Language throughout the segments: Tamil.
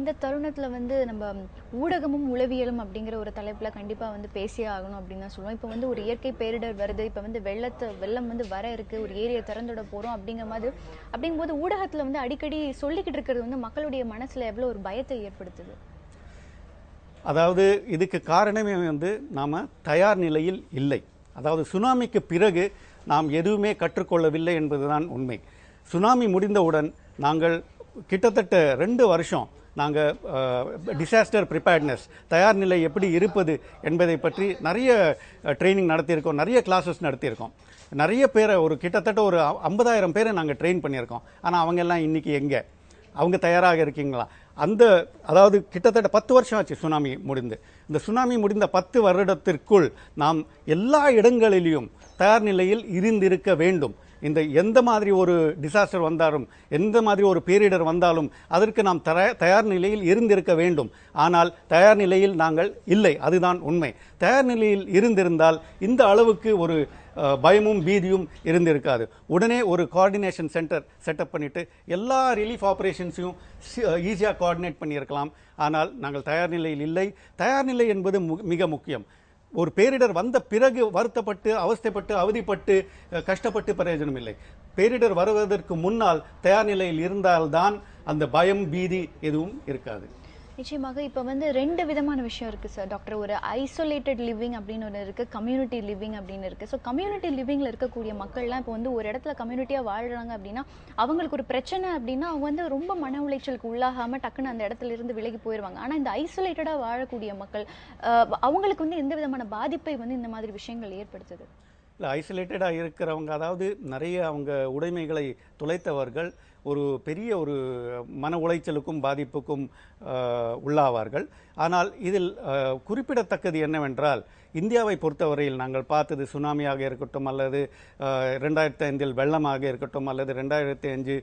இந்த தருணத்துல வந்து நம்ம ஊடகமும் உளவியலும் அப்படிங்கிற ஒரு தலைப்புல கண்டிப்பா வந்து பேசியே ஆகணும் அப்படின்னு தான் சொல்லுவோம். இப்போ வந்து ஒரு இயற்கை பேரிடர் வருது, இப்போ வந்து வெள்ளம் வந்து வர இருக்கு, ஒரு ஏரியை திறந்துட போறோம் அப்படிங்கும்போது ஊடகத்துல வந்து அடிக்கடி சொல்லிக்கிட்டு இருக்கிறது வந்து மக்களுடைய மனசுல எவ்வளவு ஒரு பயத்தை ஏற்படுத்துது? அதாவது இதுக்கு காரணமே வந்து நாம் தயார் நிலையில் இல்லை. அதாவது சுனாமிக்கு பிறகு நாம் எதுவுமே கற்றுக்கொள்ளவில்லை என்பதுதான் உண்மை. சுனாமி முடிந்தவுடன் நாங்கள் கிட்டத்தட்ட 2 வருஷம் நாங்கள் டிசாஸ்டர் ப்ரிப்பேர்ட்னஸ் தயார் நிலை எப்படி இருப்பது என்பதை பற்றி நிறைய ட்ரைனிங் நடத்தியிருக்கோம், நிறைய கிளாஸஸ் நடத்தியிருக்கோம். நிறைய பேரை கிட்டத்தட்ட ஒரு 50,000 பேரை நாங்கள் ட்ரெயின் பண்ணியிருக்கோம். ஆனால் அவங்க எல்லாம் இன்றைக்கி எங்கே? அவங்க தயாராக இருக்கீங்களா? அதாவது கிட்டத்தட்ட 10 வருஷம் ஆச்சு சுனாமி முடிந்து. இந்த சுனாமி முடிந்த 10 வருடத்திற்குள் நாம் எல்லா இடங்களிலும் தயார் நிலையில் இருந்திருக்க வேண்டும். எந்த மாதிரி ஒரு டிசாஸ்டர் வந்தாலும், எந்த மாதிரி ஒரு பேரிடர் வந்தாலும் அதற்கு நாம் தயார் நிலையில் இருந்திருக்க வேண்டும். ஆனால் தயார் நிலையில் நாங்கள் இல்லை, அதுதான் உண்மை. தயார் நிலையில் இருந்திருந்தால் இந்த அளவுக்கு ஒரு பயமும் பீதியும் இருந்திருக்காது. உடனே ஒரு கோஆர்டினேஷன் சென்டர் செட்டப் பண்ணிட்டு எல்லா ரிலீஃப் ஆப்ரேஷன்ஸையும் ஈஸியாக கோஆர்டினேட் பண்ணியிருக்கலாம். ஆனால் நாங்கள் தயார் நிலையில் இல்லை. தயார் நிலை என்பது மிக முக்கியம். ஒரு பேரிடர் வந்த பிறகு வருத்தப்பட்டு அவஸ்தைப்பட்டு அவதிப்பட்டு கஷ்டப்பட்டு பிரயோஜனம் இல்லை. பேரிடர் வருவதற்கு முன்னால் தயார் நிலையில் இருந்தால்தான் அந்த பயம் பீதி எதுவும் இருக்காது. நிச்சயமாக இப்போ வந்து 2 விதமான விஷயம் இருக்குது சார் டாக்டர். ஒரு ஐசோலேட்டட் லிவிங் அப்படின்னு ஒன்று இருக்குது, கம்யூனிட்டி லிவிங் அப்படின்னு இருக்குது. ஸோ கம்யூனிட்டி லிவிங்கில் இருக்கக்கூடிய மக்கள்லாம் இப்போ வந்து ஒரு இடத்துல கம்யூனிட்டியாக வாழ்கிறாங்க அப்படின்னா அவங்களுக்கு ஒரு பிரச்சனை அப்படின்னா அவங்க வந்து ரொம்ப மன உளைச்சலுக்கு உள்ளாகாமல் டக்குன்னு அந்த இடத்துல இருந்து விலகி போயிடுவாங்க. ஆனால் இந்த ஐசோலேட்டடாக வாழக்கூடிய மக்கள் அவங்களுக்கு வந்து எந்த விதமான பாதிப்பை வந்து இந்த மாதிரி விஷயங்கள் ஏற்படுத்துது? இல்லை, ஐசோலேட்டடாக இருக்கிறவங்க, அதாவது நிறைய அவங்க உடைமைகளை தொலைத்தவர்கள் ஒரு பெரிய ஒரு மன உளைச்சலுக்கும் பாதிப்புக்கும் உள்ளாவார்கள். ஆனால் இதில் குறிப்பிடத்தக்கது என்னவென்றால், இந்தியாவை பொறுத்தவரையில் நாங்கள் பார்த்தது சுனாமியாக இருக்கட்டும், அல்லது 2005 வெள்ளமாக இருக்கட்டும், அல்லது 2005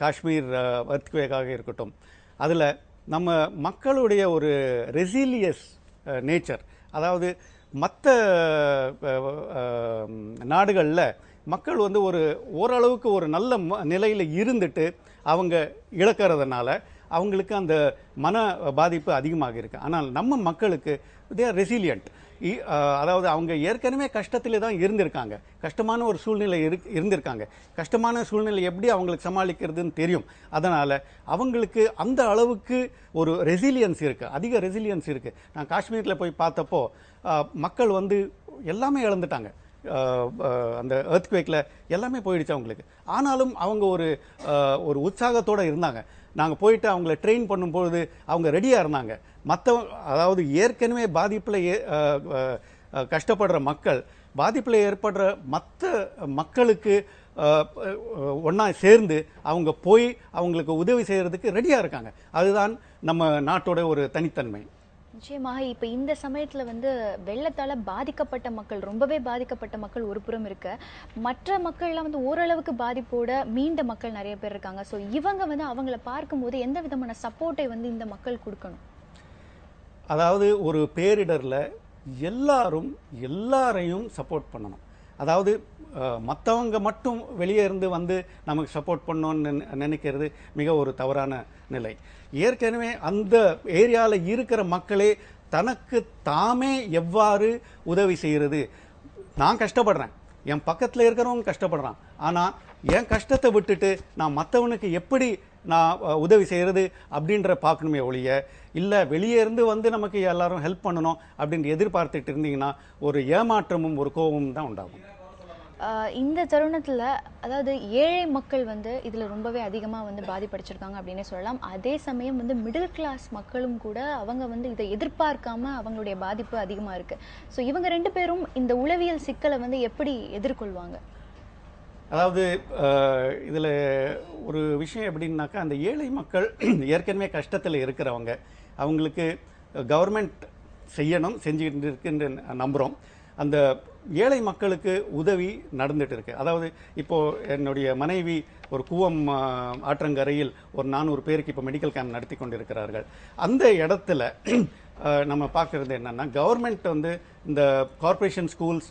காஷ்மீர் எர்த்குவேக்காக இருக்கட்டும், அதில் நம்ம மக்களுடைய ஒரு ரெசிலியஸ் நேச்சர், அதாவது மற்ற நாடுகளில் மக்கள் வந்து ஓரளவுக்கு ஒரு நல்ல நிலையில் இருந்துட்டு அவங்க இழக்கிறதுனால அவங்களுக்கு அந்த மன பாதிப்பு அதிகமாக இருக்குது. ஆனால் நம்ம மக்களுக்கு தே ஆர் ரெசிலியன்ட். அதாவது அவங்க ஏற்கனவே கஷ்டத்தில் தான் இருந்திருக்காங்க, கஷ்டமான ஒரு சூழ்நிலை இருந்திருக்காங்க. கஷ்டமான சூழ்நிலை எப்படி அவங்களுக்கு சமாளிக்கிறதுன்னு தெரியும். அதனால் அவங்களுக்கு அந்த அளவுக்கு ஒரு ரெசிலியன்ஸ் இருக்குது, அதிக ரெசிலியன்ஸ் இருக்குது. நான் காஷ்மீரில் போய் பார்த்தப்போ மக்கள் வந்து எல்லாமே இழந்துட்டாங்க. அந்த எர்த்குவேக்கில் எல்லாமே போயிடுச்சு அவங்களுக்கு. ஆனாலும் அவங்க ஒரு உற்சாகத்தோடு இருந்தாங்க. நாங்கள் போயிட்டு அவங்கள ட்ரெயின் பண்ணும்பொழுது அவங்க ரெடியாக இருந்தாங்க. அதாவது ஏற்கனவே பாதிப்பில் கஷ்டப்படுற மக்கள், பாதிப்பில் ஏற்படுற மற்ற மக்களுக்கு ஒன்றா சேர்ந்து அவங்க போய் அவங்களுக்கு உதவி செய்கிறதுக்கு ரெடியாக இருக்காங்க. அதுதான் நம்ம நாட்டோட ஒரு தனித்தன்மை. நிச்சயமாக இப்போ இந்த சமயத்தில் வந்து வெள்ளத்தால் பாதிக்கப்பட்ட மக்கள், ரொம்பவே பாதிக்கப்பட்ட மக்கள் ஒரு புறம் இருக்க, மற்ற மக்கள்லாம் வந்து ஓரளவுக்கு பாதிப்போட மீண்ட மக்கள் நிறைய பேர் இருக்காங்க. ஸோ இவங்க வந்து அவங்கள பார்க்கும்போது எந்த விதமான சப்போர்ட்டை வந்து இந்த மக்கள் கொடுக்கணும்? அதாவது ஒரு பேரிடரில் எல்லாரையும் சப்போர்ட் பண்ணணும். அதாவது மற்றவங்க மட்டும் வெளியே இருந்து வந்து நமக்கு சப்போர்ட் பண்ணணும்னு நினைக்கிறது மிக ஒரு தவறான நிலை. ஏற்கனவே அந்த ஏரியாவில் இருக்கிற மக்களே தனக்கு தாமே எவ்வாறு உதவி செய்கிறது. நான் கஷ்டப்படுறேன், என் பக்கத்தில் இருக்கிறவங்க கஷ்டப்படுறான், ஆனால் என் கஷ்டத்தை விட்டுட்டு நான் மற்றவனுக்கு எப்படி நான் உதவி செய்கிறது அப்படின்ற பார்க்கணுமே ஒழிய, இல்லை வெளியே இருந்து வந்து நமக்கு எல்லாரும் ஹெல்ப் பண்ணணும் அப்படின்னு எதிர்பார்த்துட்டு இருந்தீங்கன்னா ஒரு ஏமாற்றமும் ஒரு கோபமும் தான் உண்டாகும். இந்த தருணத்தில் அதாவது ஏழை மக்கள் வந்து இதில் ரொம்பவே அதிகமாக வந்து பாதிப்படைச்சிருக்காங்க அப்படின்னே சொல்லலாம். அதே சமயம் வந்து மிடில் கிளாஸ் மக்களும் கூட அவங்க வந்து இதை எதிர்பார்க்காம அவங்களுடைய பாதிப்பு அதிகமாக இருக்குது. ஸோ இவங்க 2 பேரும் இந்த உளவியல் சிக்கலை வந்து எப்படி எதிர்கொள்வாங்க? அதாவது இதில் ஒரு விஷயம் எப்படின்னாக்கா, அந்த ஏழை மக்கள் ஏற்கனவே கஷ்டத்தில் இருக்கிறவங்க, அவங்களுக்கு கவர்மெண்ட் செய்யணும், செஞ்சுக்கிட்டு இருக்குன்னு நம்புகிறோம். அந்த ஏழை மக்களுக்கு உதவி நடந்துட்டு இருக்கு. அதாவது இப்போது என்னுடைய மனைவி ஒரு கூவம் ஆற்றங்கரையில் ஒரு 400 பேருக்கு இப்போ மெடிக்கல் கேம்ப் நடத்தி கொண்டிருக்கிறார்கள். அந்த இடத்துல நம்ம பார்க்குறது என்னென்னா கவர்மெண்ட் வந்து இந்த கார்ப்பரேஷன் ஸ்கூல்ஸ்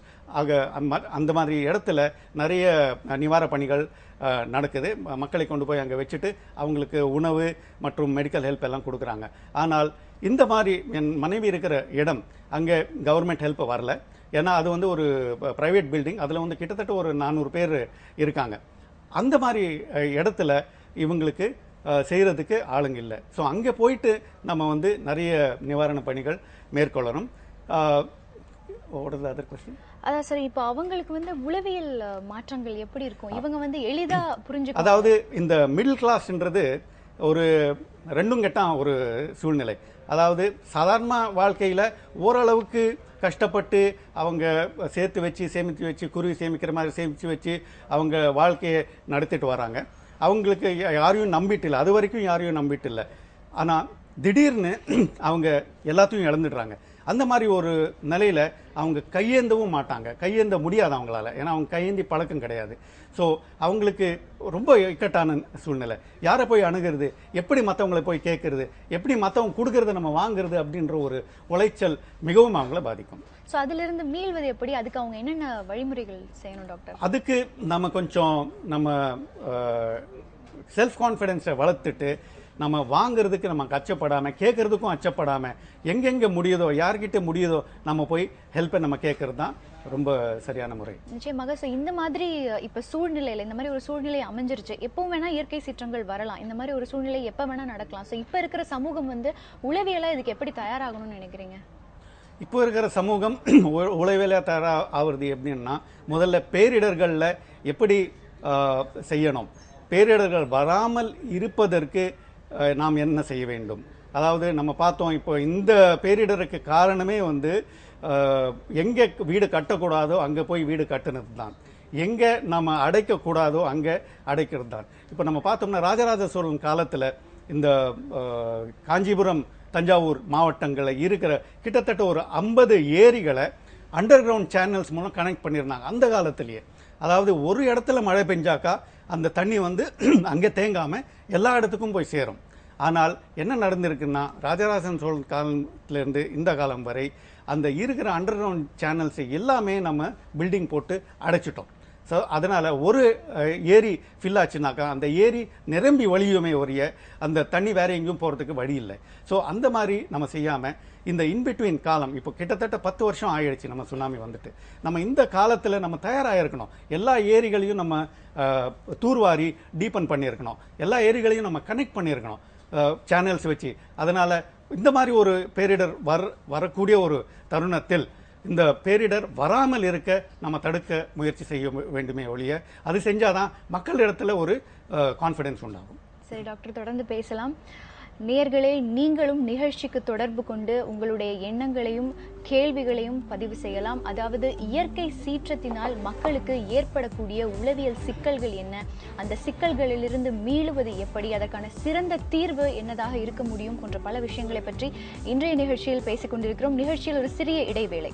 அந்த மாதிரி இடத்துல நிறைய நிவாரண பணிகள் நடக்குது. மக்களை கொண்டு போய் அங்கே வச்சுட்டு அவங்களுக்கு உணவு மற்றும் மெடிக்கல் ஹெல்ப் எல்லாம் கொடுக்குறாங்க. ஆனால் இந்த மாதிரி என் மனைவி இருக்கிற இடம் அங்கே கவர்மெண்ட் ஹெல்ப் வரல. ஏன்னா அது வந்து ஒரு ப்ரைவேட் பில்டிங், அதில் வந்து கிட்டத்தட்ட ஒரு 400 பேர் இருக்காங்க. அந்த மாதிரி இடத்துல இவங்களுக்கு செய்கிறதுக்கு ஆளுங்க இல்லை. ஸோ அங்கே போயிட்டு நம்ம வந்து நிறைய நிவாரண பணிகள் மேற்கொள்ளணும். அதர் கொஸ்டின் அதான் சார், இப்போ அவங்களுக்கு வந்து உளவியல் மாற்றங்கள் எப்படி இருக்கும்? இவங்க வந்து எளிதா புரிஞ்சு, அதாவது இந்த மிடில் கிளாஸ்ன்றது ஒரு ரெண்டும் கெட்ட ஒரு சூழ்நிலை. அதாவது சாதாரண வாழ்க்கையில் ஓரளவுக்கு கஷ்டப்பட்டு அவங்க சேர்த்து வச்சு சேமித்து வச்சு குருவி சேமிக்கிற மாதிரி சேமித்து வச்சு அவங்க வாழ்க்கையை நடத்திட்டு வராங்க. அவங்களுக்கு யாரையும் நம்பிட்டு இல்லை, அது வரைக்கும் யாரையும் நம்பிட்டு இல்லை. ஆனால் திடீர்னு அவங்க எல்லாத்தையும் இழந்துடுறாங்க. அந்த மாதிரி ஒரு நிலையில் அவங்க கையேந்தவும் மாட்டாங்க, கையேந்த முடியாது அவங்களால. ஏன்னா அவங்க கையேந்தி பழக்கம் கிடையாது. ஸோ அவங்களுக்கு ரொம்ப இக்கட்டான சூழ்நிலை. யாரை போய் அணுகிறது, எப்படி மற்றவங்களை போய் கேட்கறது, எப்படி மற்றவங்க கொடுக்கறத நம்ம வாங்குறது அப்படின்ற ஒரு உளைச்சல் மிகவும் அவங்கள பாதிக்கும். ஸோ அதிலிருந்து மீள்வது எப்படி? அதுக்கு அவங்க என்னென்ன வழிமுறைகள் செய்யணும் டாக்டர்? அதுக்கு நம்ம கொஞ்சம் நம்ம செல்ஃப் கான்ஃபிடென்ஸை வளர்த்துட்டு நம்ம வாங்குறதுக்கு நமக்கு அச்சப்படாமல், கேட்கறதுக்கும் அச்சப்படாமல், எங்கெங்கே முடியுதோ யார்கிட்ட முடியுதோ நம்ம போய் ஹெல்ப்பை நம்ம கேட்கறது தான் ரொம்ப சரியான முறை. நிச்சயமாக. ஸோ இந்த மாதிரி இப்போ சூழ்நிலையில் இந்த மாதிரி ஒரு சூழ்நிலை அமைஞ்சிருச்சு. எப்பவும் வேணால் இயற்கை சீற்றங்கள் வரலாம். இந்த மாதிரி ஒரு சூழ்நிலை எப்போ வேணால் நடக்கலாம். ஸோ இப்போ இருக்கிற சமூகம் வந்து உளவியலாக இதுக்கு எப்படி தயாராகணும்னு நினைக்கிறீங்க? இப்போ இருக்கிற சமூகம் உளவியலாக தயாராகிறது எப்படின்னா, முதல்ல பேரிடர்களில் எப்படி செய்யணும், பேரிடர்கள் வராமல் இருப்பதற்கு நாம் என்ன செய்ய வேண்டும். அதாவது நம்ம பார்த்தோம், இப்போ இந்த பேரிடருக்கு காரணமே வந்து எங்கே வீடு கட்டக்கூடாதோ அங்கே போய் வீடு கட்டுனது தான், எங்கே நம்ம அடைக்கக்கூடாதோ அங்கே அடைக்கிறது தான். இப்போ நம்ம பார்த்தோம்னா ராஜராஜ சோழன் காலத்தில் இந்த காஞ்சிபுரம் தஞ்சாவூர் மாவட்டங்களில் இருக்கிற கிட்டத்தட்ட ஒரு 50 ஏரிகளை அண்டர் கிரவுண்ட் சேனல்ஸ் மூலம் கனெக்ட் பண்ணியிருந்தாங்க அந்த காலத்திலேயே. அதாவது ஒரு இடத்துல மழை பெஞ்சாக்கா அந்த தண்ணி வந்து அங்கே தேங்காமல் எல்லா இடத்துக்கும் போய் சேரும். ஆனால் என்ன நடந்திருக்குன்னா, ராஜராஜன் சோழன் காலத்திலேருந்து இந்த காலம் வரை அந்த இருக்கிற அண்டர் கிரவுண்ட் சேனல்ஸை எல்லாமே நம்ம பில்டிங் போட்டு அடைச்சிட்டோம். ஸோ அதனால் ஒரு ஏரி ஃபில் ஆச்சுனாக்கா அந்த ஏரி நிரம்பி வழியுமே ஒழிய அந்த தண்ணி வேற எங்கேயும் போகிறதுக்கு வழி இல்லை. ஸோ அந்த மாதிரி நம்ம செய்யாமல் இந்த இன்பிட்வீன் காலம், இப்போ கிட்டத்தட்ட 10 வருஷம் ஆயிடுச்சு நம்ம சுனாமி வந்துட்டு. நம்ம இந்த காலத்தில் நம்ம தயாராக இருக்கணும். எல்லா ஏரிகளையும் நம்ம தூர்வாரி டீப்பன் பண்ணியிருக்கணும், எல்லா ஏரிகளையும் நம்ம கனெக்ட் பண்ணியிருக்கணும் சேனல்ஸ் வச்சு. அதனால் இந்த மாதிரி ஒரு பேரிடர் வரக்கூடிய ஒரு தருணத்தில் இந்த பேரிடர் வராமல் இருக்க நம்ம தடுக்க முயற்சி செய்ய வேண்டுமே ஒழிய, அது செஞ்சாதான் மக்களிடத்துல ஒரு கான்ஃபிடன்ஸ் உண்டாகும். சரி டாக்டர், தொடர்ந்து பேசலாம். நேயர்களே, நீங்களும் நிகழ்ச்சிக்கு தொடர்பு கொண்டு உங்களுடைய எண்ணங்களையும் கேள்விகளையும் பதிவு செய்யலாம். அதாவது இயற்கை சீற்றத்தினால் மக்களுக்கு ஏற்படக்கூடிய உளவியல் சிக்கல்கள் என்ன, அந்த சிக்கல்களிலிருந்து மீளுவது எப்படி, அதற்கான சிறந்த தீர்வு என்னதாக இருக்க முடியும் போன்ற பல விஷயங்களை பற்றி இன்றைய நிகழ்ச்சியில் பேசிக் கொண்டிருக்கிறோம். நிகழ்ச்சியில் ஒரு சிறிய இடைவேளை.